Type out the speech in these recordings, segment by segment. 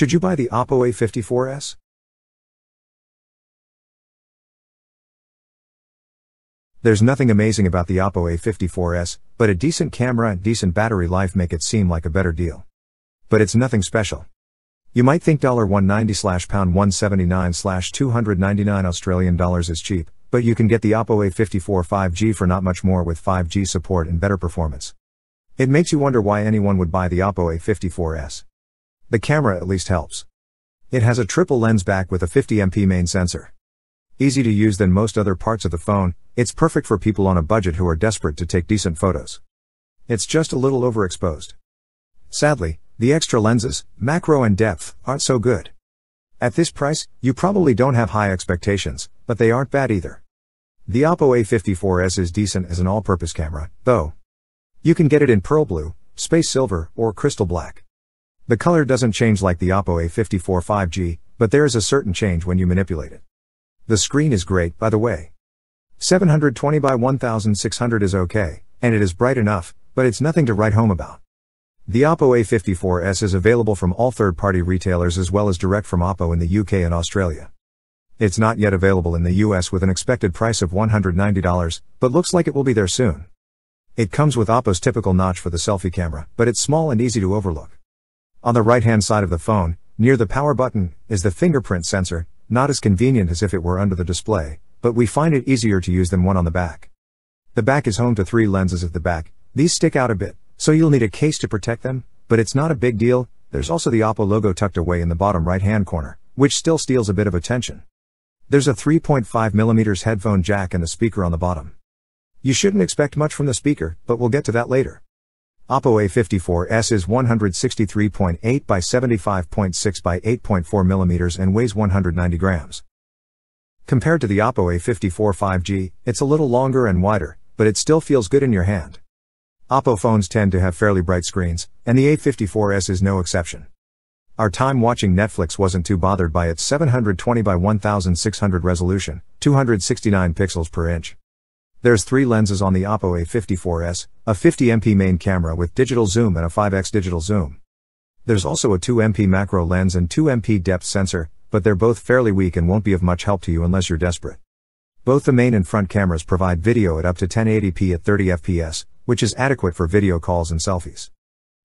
Should you buy the Oppo A54S? There's nothing amazing about the Oppo A54S, but a decent camera and decent battery life make it seem like a better deal. But it's nothing special. You might think $190/£179/299 Australian dollars is cheap, but you can get the Oppo A54 5G for not much more with 5G support and better performance. It makes you wonder why anyone would buy the Oppo A54S. The camera at least helps. It has a triple lens back with a 50MP main sensor. Easy to use than most other parts of the phone, it's perfect for people on a budget who are desperate to take decent photos. It's just a little overexposed. Sadly, the extra lenses, macro and depth, aren't so good. At this price, you probably don't have high expectations, but they aren't bad either. The Oppo A54S is decent as an all-purpose camera, though. You can get it in pearl blue, space silver, or crystal black. The color doesn't change like the Oppo A54 5G, but there is a certain change when you manipulate it. The screen is great, by the way. 720 by 1600 is okay, and it is bright enough, but it's nothing to write home about. The Oppo A54S is available from all third-party retailers as well as direct from Oppo in the UK and Australia. It's not yet available in the US with an expected price of $190, but looks like it will be there soon. It comes with Oppo's typical notch for the selfie camera, but it's small and easy to overlook. On the right-hand side of the phone, near the power button, is the fingerprint sensor, not as convenient as if it were under the display, but we find it easier to use than one on the back. The back is home to 3 lenses at the back. These stick out a bit, so you'll need a case to protect them, but it's not a big deal. There's also the Oppo logo tucked away in the bottom right-hand corner, which still steals a bit of attention. There's a 3.5mm headphone jack and a speaker on the bottom. You shouldn't expect much from the speaker, but we'll get to that later. Oppo A54S is 163.8 by 75.6 by 8.4 mm and weighs 190 grams. Compared to the Oppo A54 5G, it's a little longer and wider, but it still feels good in your hand. Oppo phones tend to have fairly bright screens, and the A54S is no exception. Our time watching Netflix wasn't too bothered by its 720 by 1600 resolution, 269 pixels per inch. There's 3 lenses on the Oppo A54S, a 50MP main camera with digital zoom and a 5x digital zoom. There's also a 2MP macro lens and 2MP depth sensor, but they're both fairly weak and won't be of much help to you unless you're desperate. Both the main and front cameras provide video at up to 1080p at 30 fps, which is adequate for video calls and selfies.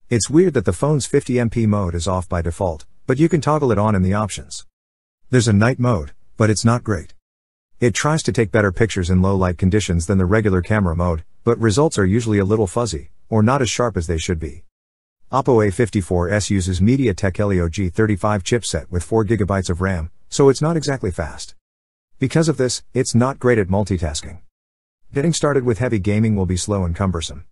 It's weird that the phone's 50MP mode is off by default, but you can toggle it on in the options. There's a night mode, but it's not great. It tries to take better pictures in low light conditions than the regular camera mode, but results are usually a little fuzzy, or not as sharp as they should be. Oppo A54S uses MediaTek Helio G35 chipset with 4GB of RAM, so it's not exactly fast. Because of this, it's not great at multitasking. Getting started with heavy gaming will be slow and cumbersome.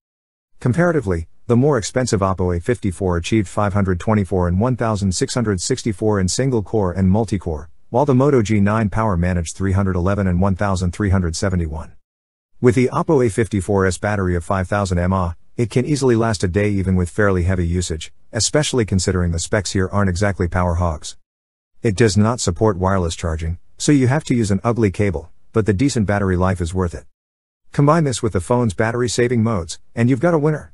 Comparatively, the more expensive Oppo A54 achieved 524 and 1664 in single-core and multi-core, while the Moto G9 Power managed 311 and 1371. With the Oppo A54S battery of 5000 mAh, it can easily last a day even with fairly heavy usage, especially considering the specs here aren't exactly power hogs. It does not support wireless charging, so you have to use an ugly cable, but the decent battery life is worth it. Combine this with the phone's battery-saving modes, and you've got a winner.